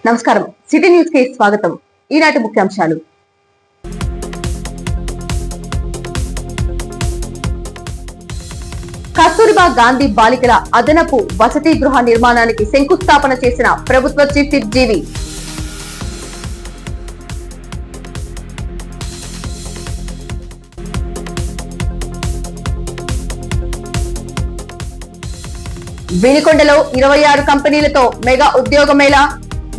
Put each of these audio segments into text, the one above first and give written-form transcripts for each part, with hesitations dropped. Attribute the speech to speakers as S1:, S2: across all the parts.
S1: నమస్కారం, city news కి స్వాగతం. ఈనాటి ముఖ్యాంశాలు. కస్తూరిబా గాంధీ బాలికల అదనపు వసతి గృహ నిర్మాణానికి శంకుస్థాపన చేసిన ప్రభుత్వ చీఫ్ విప్ జీవి. వినికొండలో 26 కంపెనీలతో మెగా ఉద్యోగ మేళా.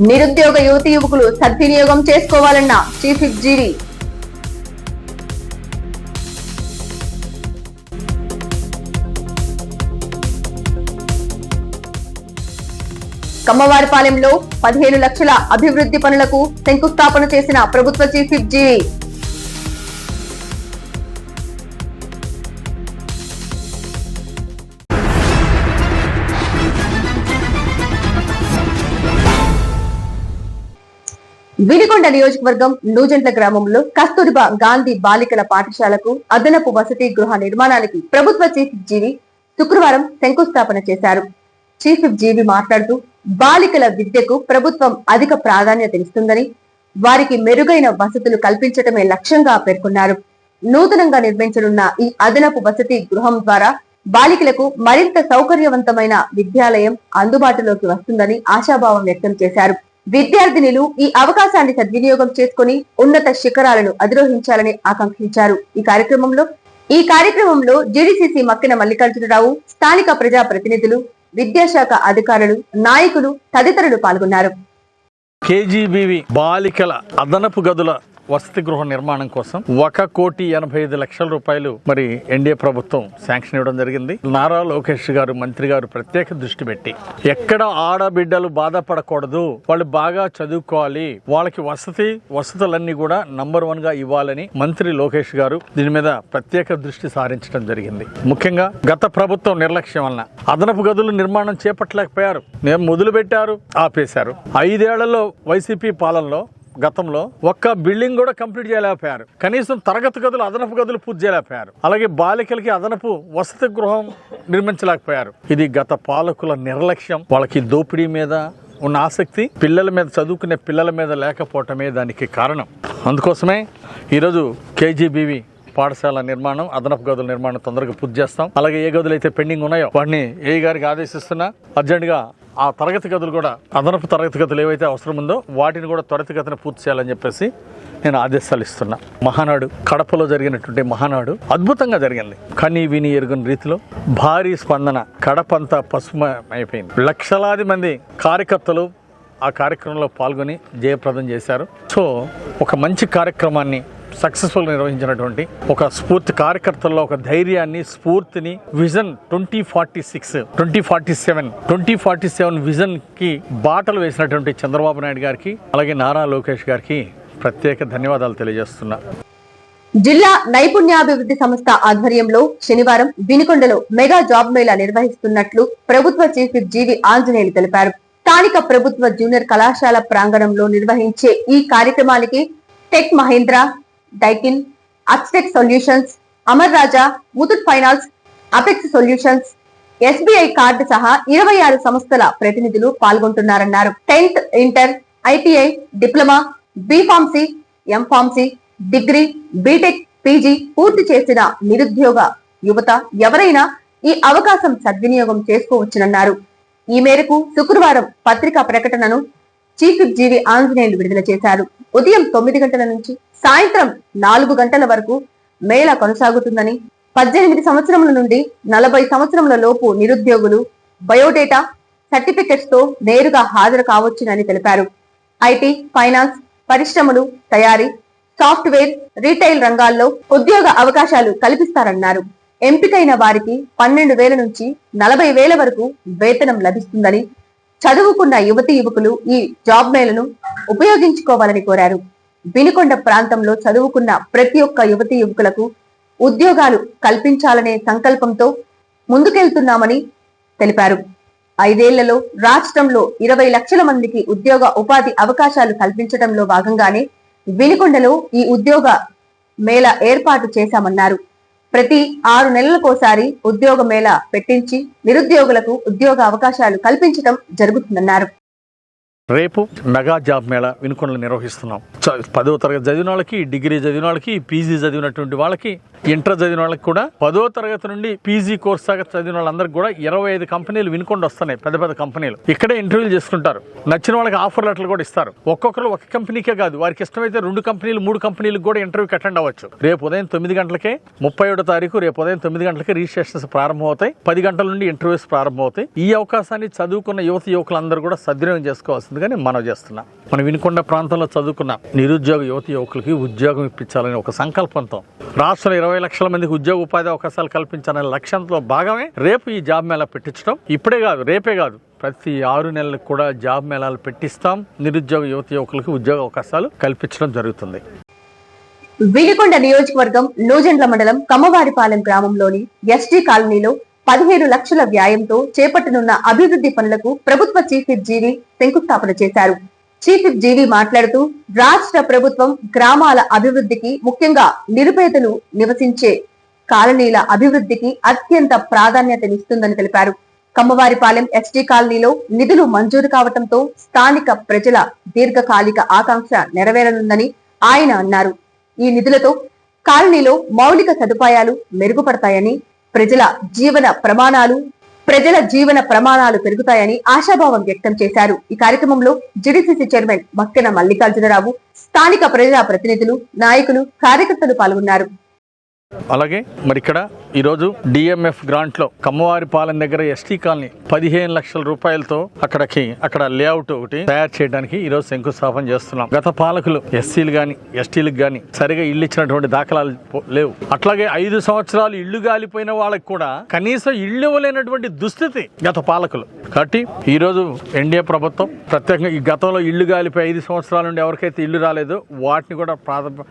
S1: నిరుద్యోగ యువతి యువకులు సద్వినియోగం చేసుకోవాలన్న చీఫ్ విప్ జీవి. కమ్మవారిపాలెంలో 15 లక్షల అభివృద్ధి పనులకు శంకుస్థాపన చేసిన ప్రభుత్వ చీఫ్ విప్ జీవి. వినికొండ నియోజకవర్గం నూజెంట్ల గ్రామంలో కస్తూరిబా గాంధీ బాలికల పాఠశాలకు అదనపు వసతి గృహ నిర్మాణానికి ప్రభుత్వ చీఫ్ విప్ జీవి శుక్రవారం శంకుస్థాపన చేశారు. చీఫ్ విప్ జీవి మాట్లాడుతూ బాలికల విద్యకు ప్రభుత్వం అధిక ప్రాధాన్యతనిస్తుందని, వారికి మెరుగైన వసతులు కల్పించడమే లక్ష్యంగా పేర్కొన్నారు. నూతనంగా నిర్మించనున్న ఈ అదనపు వసతి గృహం ద్వారా బాలికలకు మరింత సౌకర్యవంతమైన విద్యాలయం అందుబాటులోకి వస్తుందని ఆశాభావం వ్యక్తం చేశారు. విద్యార్థినులు ఈ అవకాశాన్ని సద్వినియోగం చేసుకుని ఉన్నత శిఖరాలను అధిరోహించాలని ఆకాంక్షించారు. ఈ కార్యక్రమంలో జీడీసీసీ మక్కిన మల్లికార్జునరావు, స్థానిక ప్రజా ప్రతినిధులు, విద్యాశాఖ అధికారులు, నాయకులు తదితరులు పాల్గొన్నారు.
S2: కేజీబీవి బాలికల అదనపు గదుల వసతి గృహ నిర్మాణం కోసం 1,85,00,000 రూపాయలు మరి ఎన్డీఏ ప్రభుత్వం శాంక్షన్ ఇవ్వడం జరిగింది. నారా లోకేష్ గారు, మంత్రి గారు ప్రత్యేక దృష్టి పెట్టి ఎక్కడ ఆడబిడ్డలు బాధపడకూడదు, వాళ్ళు బాగా చదువుకోవాలి, వాళ్ళకి వసతులన్నీ కూడా నంబర్ 1 గా ఇవ్వాలని మంత్రి లోకేష్ గారు దీని మీద ప్రత్యేక దృష్టి సారించడం జరిగింది. ముఖ్యంగా గత ప్రభుత్వం నిర్లక్ష్యం వలన అదనపు గదులు నిర్మాణం చేపట్టలేకపోయారు. మొదలు పెట్టారు, ఆపేశారు. 5 ఏళ్లలో వైసీపీ పాలనలో గతంలో ఒక్క బిల్డింగ్ కూడా కంప్లీట్ చేయలేకపోయారు. కనీసం తరగతి గదులు, అదనపు గదులు పూర్తి చేయలేకపోయారు. అలాగే బాలికలకి అదనపు వసతి గృహం నిర్మించలేకపోయారు. ఇది గత పాలకుల నిర్లక్ష్యం. వాళ్ళకి దోపిడీ మీద ఉన్న ఆసక్తి పిల్లల మీద, చదువుకునే పిల్లల మీద లేకపోవటమే దానికి కారణం. అందుకోసమే ఈరోజు కేజీబీవి పాఠశాల నిర్మాణం, అదనపు గదుల నిర్మాణం తొందరగా పూర్తి చేస్తాం. అలాగే ఏ గదులు అయితే పెండింగ్ ఉన్నాయో వాటిని ఏ గారికి ఆదేశిస్తున్నా అర్జెంటుగా ఆ తరగతి గదులు కూడా, అదనపు తరగతి గదులు ఏవైతే అవసరం ఉందో వాటిని కూడా త్వరితగతిన పూర్తి చేయాలని చెప్పేసి నేను ఆదేశాలు ఇస్తున్నా. మహానాడు, కడపలో జరిగినటువంటి మహానాడు అద్భుతంగా జరిగింది. కనీ విని ఎరుగని రీతిలో భారీ స్పందన. కడపంతా పసుమైపోయింది. లక్షలాది మంది కార్యకర్తలు ఆ కార్యక్రమంలో పాల్గొని జయప్రదం చేశారు. సో ఒక మంచి కార్యక్రమాన్ని సక్సెస్ఫుల్ నిర్వహించినటువంటి ఒక స్ఫూర్తి, కార్యకర్తల్లో ఒక ధైర్యాన్ని, స్ఫూర్తిని, విజన్ 2047 విజన్ కి బాటలు వేసినటువంటి చంద్రబాబు నాయుడు గారికి, అలాగే నారా లోకేష్ గారికి ప్రత్యేక ధన్యవాదాలు తెలియజేస్తున్నా.
S1: జిల్లా నైపుణ్యాభివృద్ధి సంస్థ ఆధ్వర్యంలో శనివారం వినికొండలో మెగా జాబ్ మేళా నిర్వహిస్తున్నట్లు ప్రభుత్వ చీఫ్ విప్ జీవి ఆంజనేయులు తెలిపారు. స్థానిక ప్రభుత్వ జూనియర్ కళాశాల ప్రాంగణంలో నిర్వహించే ఈ కార్యక్రమానికి టెక్ మహీంద్రా, డైకిన్, అక్స్టెక్ Solutions, Amar Raja, Muthoot Finance, Apex Solutions, SBI card సహా 26 సంస్థల ప్రతినిధులు పాల్గొంటున్నారన్నారు. 10th inter, ITI, diploma, B Pharmacy, M Pharmacy, degree, B Tech, PG పూర్తి చేసిన నిరుద్యోగ యువత ఎవరైనా ఈ అవకాశం సద్వినియోగం చేసుకోవచ్చునన్నారు. ఈ మేరకు శుక్రవారం పత్రికా ప్రకటనను చీఫ్ విప్ జీవి ఆంజనేయులు విడుదల చేశారు. ఉదయం 9 గంటల నుంచి సాయంత్రం 4 గంటల వరకు మేళా కొనసాగుతుందని, 18 సంవత్సరముల నుండి 40 సంవత్సరముల లోపు నిరుద్యోగులు బయోడేటా, సర్టిఫికెట్స్ తో నేరుగా హాజరు కావచ్చునని తెలిపారు. ఐటీ, ఫైనాన్స్, పరిశ్రమలు, తయారీ, సాఫ్ట్వేర్, రీటైల్ రంగాల్లో ఉద్యోగ అవకాశాలు కల్పిస్తారన్నారు. ఎంపికైన వారికి 12,000 నుంచి 40,000 వరకు వేతనం లభిస్తుందని, చదువుకున్న యువతి యువకులు ఈ జాబ్ మేళను ఉపయోగించుకోవాలని కోరారు. వినికొండ ప్రాంతంలో చదువుకున్న ప్రతి ఒక్క యువతి యువకులకు ఉద్యోగాలు కల్పించాలనే సంకల్పంతో ముందుకెళ్తున్నామని తెలిపారు. 5 ఏళ్లలో రాష్ట్రంలో 20 లక్షల మందికి ఉద్యోగ ఉపాధి అవకాశాలు కల్పించడంలో భాగంగానే వినికొండలో ఈ ఉద్యోగ మేళా ఏర్పాటు చేశామన్నారు. ప్రతి 6 నెలలకోసారి ఉద్యోగ మేళా పెట్టించి నిరుద్యోగులకు ఉద్యోగ అవకాశాలు కల్పించడం జరుగుతుందన్నారు.
S2: రేపు మెగా జాబ్ మేళా వినుకొండలో నిర్వహిస్తున్నాం. 10వ తరగతి చదివిన వాళ్ళకి, డిగ్రీ చదివిన వాళ్ళకి, పీజీ చదివినటువంటి వాళ్ళకి, ఇంటర్ చదివిన వాళ్ళకి కూడా 10వ తరగతి నుండి పీజీ కోర్స్ దాకా చదివిన వాళ్ళందరికీ కూడా 25 కంపెనీలు వినుకొండ వస్తున్నాయి. పెద్ద పెద్ద కంపెనీలు ఇక్కడే ఇంటర్వ్యూలు చేసుకుంటారు. నచ్చిన వాళ్ళకి ఆఫర్ లెటర్లు కూడా ఇస్తారు. ఒక్కొక్కరు ఒక కంపెనీకే కాదు, వారికి ఇష్టమైతే 2 కంపెనీలు 3 కంపెనీలకు కూడా ఇంటర్వ్యూకి అటెండ్ అవ్వచ్చు. రేపు ఉదయం 9 గంటలకే 31వ తారీఖు రేపు ఉదయం 9 గంటలకే రిజిస్ట్రేషన్స్ ప్రారంభమవుతాయి. 10 గంటల నుండి ఇంటర్వ్యూస్ ప్రారంభమవుతాయి. ఈ అవకాశాన్ని చదువుకున్న యువకులందరూ కూడా సద్వినియోగం చేసుకోవాల్సిందిగా నేను మనవి చేస్తున్నా. మన వినుకొండ ప్రాంతంలో చదువుకున్న నిరుద్యోగ యువకులకి ఉద్యోగం ఇప్పించాలని ఒక సంకల్పంతో రాష్ట్రంలో 20 లక్షల మందికి ఉద్యోగ ఉపాధి అవకాశాలు కల్పించాలనే లక్ష్యంతో భాగమే రేపు ఈ జాబ్ మేళా పెట్టించడం. ఇప్పుడే కాదు, రేపే కాదు, ప్రతి 6 నెలలకు కూడా జాబ్ మేళాలు పెట్టిస్తాం. నిరుద్యోగ యువకులకు ఉద్యోగ అవకాశాలు కల్పించడం జరుగుతుంది.
S1: వినుకొండ నియోజకవర్గం నూజెండ్ల మండలం కమ్మవారిపాలెం గ్రామంలోని ఎస్టీ కాలనీలో 15 లక్షల వ్యయంతో చేపట్టనున్న అభివృద్ధి పనులకు ప్రభుత్వ చీఫ్ విప్ జీవి శంకుస్థాపన చేశారు. చీఫ్ విప్ జీవి మాట్లాడుతూ రాష్ట్ర ప్రభుత్వం గ్రామాల అభివృద్ధికి, ముఖ్యంగా నిరుపేదలు నివసించే కాలనీల అభివృద్ధికి అత్యంత ప్రాధాన్యతనిస్తుందని తెలిపారు. కమ్మవారిపాలెం ఎస్టీ కాలనీలో నిధులు మంజూరు కావడంతో స్థానిక ప్రజల దీర్ఘకాలిక ఆకాంక్ష నెరవేరనుందని ఆయన అన్నారు. ఈ నిధులతో కాలనీలో మౌలిక సదుపాయాలు మెరుగుపడతాయని, ప్రజల జీవన ప్రమాణాలు పెరుగుతాయని ఆశాభావం వ్యక్తం చేశారు. ఈ కార్యక్రమంలో జిడిసిసి చైర్మన్ మక్కెన మల్లికార్జునరావు, స్థానిక ప్రజా ప్రతినిధులు, నాయకులు, కార్యకర్తలు పాల్గొన్నారు.
S2: అలాగే మరి ఇక్కడ ఈరోజు డిఎంఎఫ్ గ్రాంట్ లో కమ్మవారిపాలెం దగ్గర ఎస్టీ కాలనీ 15 లక్షల రూపాయలతో అక్కడ లేఅవుట్ ఒకటి తయారు చేయడానికి ఈరోజు శంకుస్థాపన చేస్తున్నాం. గత పాలకులు ఎస్సీలు గాని ఎస్టీలకు గాని సరిగా ఇల్లు ఇచ్చినటువంటి దాఖలాలు లేవు. అట్లాగే 5 సంవత్సరాలు ఇళ్లు గాలిపోయిన వాళ్ళకి కూడా కనీసం ఇళ్లు ఇవ్వలేనటువంటి దుస్థితి గత పాలకులు. కాబట్టి ఈ రోజు ఎన్డీఏ ప్రభుత్వం ప్రత్యేకంగా ఈ గతంలో ఇళ్లు గాలిపోయి 5 సంవత్సరాల నుండి ఎవరికైతే ఇళ్లు రాలేదో వాటిని కూడా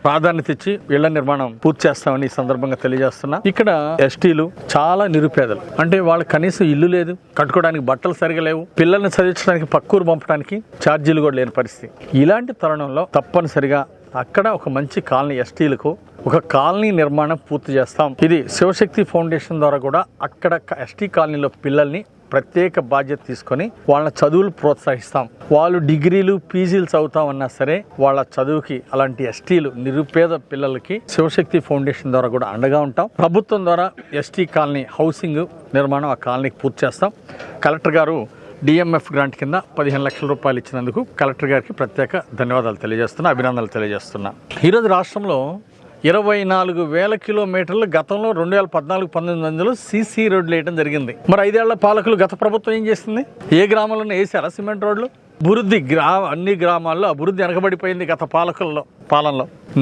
S2: ప్రాధాన్యత ఇచ్చి ఇళ్ల నిర్మాణం పూర్తి చేస్తామని ఈ సందర్భంగా తెలియజేస్తున్నా. ఇక్కడ ఎస్టీలు చాలా నిరుపేదలు, అంటే వాళ్ళకి కనీసం ఇల్లు లేదు, కట్టుకోవడానికి బట్టలు సరిగా లేవు, పిల్లల్ని చదివించడానికి పక్కూరు పంపడానికి ఛార్జీలు కూడా లేని పరిస్థితి. ఇలాంటి తరుణంలో తప్పనిసరిగా అక్కడ ఒక మంచి కాలనీ ఎస్టీలకు ఒక కాలనీ నిర్మాణం పూర్తి చేస్తాం. ఇది శివశక్తి ఫౌండేషన్ ద్వారా కూడా అక్కడ ఎస్టీ కాలనీలో పిల్లల్ని ప్రత్యేక బాధ్యత తీసుకొని వాళ్ళ చదువులు ప్రోత్సహిస్తాం. వాళ్ళు డిగ్రీలు పీజీలు చదువుతామన్నా సరే వాళ్ళ చదువుకి అలాంటి ఎస్టీలు నిరుపేద పిల్లలకి శివశక్తి ఫౌండేషన్ ద్వారా కూడా అండగా ఉంటాం. ప్రభుత్వం ద్వారా ఎస్టీ కాలనీ హౌసింగ్ నిర్మాణం ఆ కాలనీకి పూర్తి చేస్తాం. కలెక్టర్ గారు డిఎంఎఫ్ గ్రాంట్ కింద 15 లక్షల రూపాయలు ఇచ్చినందుకు కలెక్టర్ గారికి ప్రత్యేక ధన్యవాదాలు తెలియజేస్తున్నా, అభినందనలు తెలియజేస్తున్నా. ఈరోజు రాష్ట్రంలో 24,000 కిలోమీటర్లు గతంలో 2014-19 సీసీ రోడ్లు వేయడం జరిగింది. మరి 5 ఏళ్ల పాలకులు గత ప్రభుత్వం ఏం చేసింది? ఏ గ్రామాలను వేసారా సిమెంట్ రోడ్లు? అభివృద్ధి అన్ని గ్రామాల్లో అభివృద్ధి వెనకబడిపోయింది గత పాలనలో.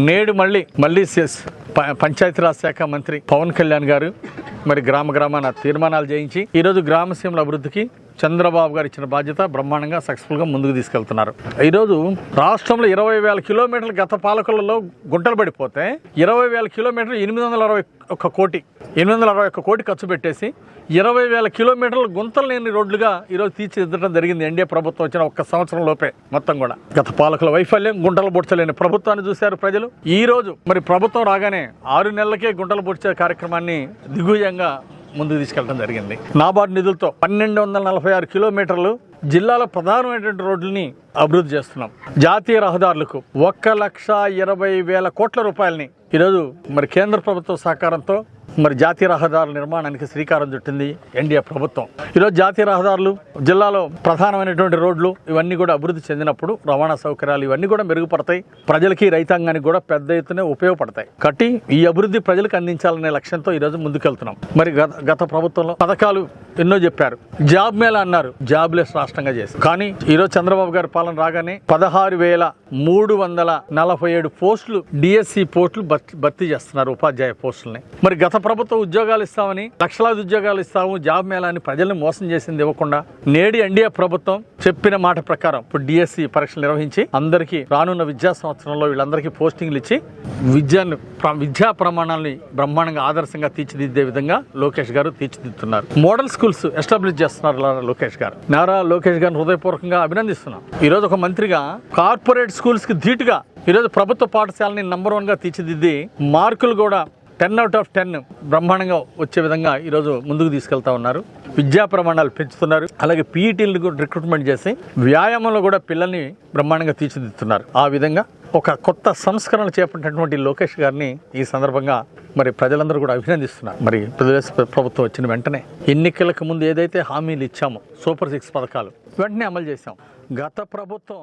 S2: నేడు మళ్ళీ పంచాయతీరాజ్ శాఖ మంత్రి పవన్ కళ్యాణ్ గారు మరి గ్రామాన తీర్మానాలు చేయించి ఈరోజు గ్రామసీమల అభివృద్ధికి చంద్రబాబు గారు ఇచ్చిన బాధ్యత బ్రహ్మాండంగా సక్సెస్ఫుల్గా ముందుకు తీసుకెళ్తున్నారు. ఈరోజు రాష్ట్రంలో 20,000 కిలోమీటర్లు గత పాలకులలో గుంటలు పడిపోతే 20,000 కిలోమీటర్లు 861 కోటి ఖర్చు పెట్టేసి 20,000 కిలోమీటర్లు గుంతలు లేని రోడ్లుగా ఈరోజు తీర్చిదిద్దడం జరిగింది ఎన్డీఏ ప్రభుత్వం వచ్చిన 1 సంవత్సరం లోపే. మొత్తం కూడా గత పాలకుల వైఫల్యం, గుంటలు పొడ్చలేని ప్రభుత్వాన్ని చూశారు ప్రజలు. ఈ రోజు మరి ప్రభుత్వం రాగానే 6 నెలలకే గుంటలు పొడిచే కార్యక్రమాన్ని దిగ్విజయంగా ముందుకు తీసుకెళ్లడం జరిగింది. నాబార్డు నిధులతో 1246 కిలోమీటర్లు జిల్లాలో ప్రధానమైనటువంటి రోడ్లని అభివృద్ధి చేస్తున్నాం. జాతీయ రహదారులకు 1,20,000 కోట్ల రూపాయలని ఈరోజు మరి కేంద్ర ప్రభుత్వ సహకారంతో మరి జాతీయ రహదారుల నిర్మాణానికి శ్రీకారం చుట్టింది ఎన్డీఏ ప్రభుత్వం. ఈరోజు జాతీయ రహదారులు, జిల్లాలో ప్రధానమైనటువంటి రోడ్లు ఇవన్నీ కూడా అభివృద్ధి చెందినప్పుడు రవాణా సౌకర్యాలు ఇవన్నీ కూడా మెరుగుపడతాయి. ప్రజలకి, రైతాంగానికి కూడా పెద్ద ఎత్తున ఉపయోగపడతాయి. కాబట్టి ఈ అభివృద్ధి ప్రజలకు అందించాలనే లక్ష్యంతో ఈరోజు ముందుకెళ్తున్నాం. మరి గత ప్రభుత్వంలో పథకాలు ఎన్నో చెప్పారు. జాబ్ మేళా అన్నారు, జాబ్లెస్ రాష్ట్రంగా చేశారు. కానీ ఈరోజు చంద్రబాబు గారి పాలన రాగానే 16,347 పోస్టులు డిఎస్సి పోస్టులు భర్తీ చేస్తున్నారు, ఉపాధ్యాయ పోస్టులని. మరి గత ప్రభుత్వం ఉద్యోగాలు ఇస్తామని, లక్షలాది ఉద్యోగాలు ఇస్తాము, జాబ్ మేళాని ప్రజల్ని మోసం చేసింది ఇవ్వకుండా నేడు ఎన్డీఏ ప్రభుత్వం చెప్పిన మాట ప్రకారం ఇప్పుడు డిఎస్సి పరీక్షలు నిర్వహించి అందరికీ రానున్న విద్యా సంవత్సరంలో వీళ్ళందరికీ పోస్టింగ్లు ఇచ్చి విద్యా ప్రమాణాలని బ్రహ్మాండంగా ఆదర్శంగా తీర్చిదిద్దే విధంగా లోకేష్ గారు తీర్చిదిద్దుతున్నారు. మోడల్ స్కూల్స్ ఎస్టాబ్లిష్ చేస్తున్నారు లోకేష్ గారు. నారా లోకేష్ గారిని హృదయపూర్వకంగా అభినందిస్తున్నాం. ఈరోజు ఒక మంత్రిగా కార్పొరేట్ స్కూల్స్ కి ధీటుగా ఈరోజు ప్రభుత్వ పాఠశాలని నంబర్ 1గా తీర్చిదిద్ది మార్కులు కూడా 10 out of 10 బ్రహ్మాండంగా వచ్చే విధంగా ఈరోజు ముందుకు తీసుకెళ్తా ఉన్నారు. విద్యా ప్రమాణాలు పెంచుతున్నారు. అలాగే పీఈటీలను రిక్రూట్మెంట్ చేసి వ్యాయామంలో కూడా పిల్లల్ని బ్రహ్మాండంగా తీర్చిదిద్దుతున్నారు. ఆ విధంగా ఒక కొత్త సంస్కరణ చేపట్టినటువంటి లోకేష్ గారిని ఈ సందర్భంగా మరి ప్రజలందరూ కూడా అభినందిస్తున్నారు. మరి ప్రదేశ ప్రభుత్వం వచ్చిన వెంటనే ఎన్నికలకు ముందు ఏదైతే హామీలు ఇచ్చామో సూపర్ 6 పథకాలు వెంటనే అమలు చేశాం. గత ప్రభుత్వం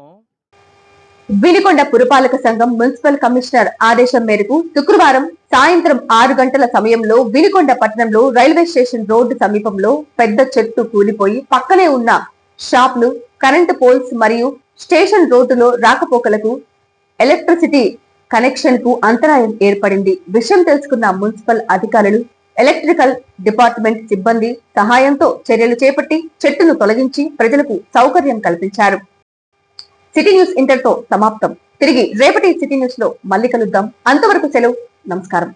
S1: వినుకొండ పురపాలక సంఘం మున్సిపల్ కమిషనర్ ఆదేశం మేరకు శుక్రవారం సాయంత్రం 6 గంటల సమయంలో వినుకొండ పట్టణంలో రైల్వే స్టేషన్ రోడ్డు సమీపంలో పెద్ద చెట్టు కూలిపోయి పక్కనే ఉన్న షాపులు, కరెంటు పోల్స్ మరియు స్టేషన్ రోడ్డులో రాకపోకలకు ఎలక్ట్రిసిటీ కనెక్షన్ కు అంతరాయం ఏర్పడింది. విషయం తెలుసుకున్న మున్సిపల్ అధికారులు, ఎలక్ట్రికల్ డిపార్ట్మెంట్ సిబ్బంది సహాయంతో చర్యలు చేపట్టి చెట్టును తొలగించి ప్రజలకు సౌకర్యం కల్పించారు. సిటీ న్యూస్ ఇంతటితో సమాప్తం. తిరిగి రేపటి సిటీ న్యూస్ లో మళ్ళీ కలుద్దాం. అంతవరకు సెలవు. నమస్కారం.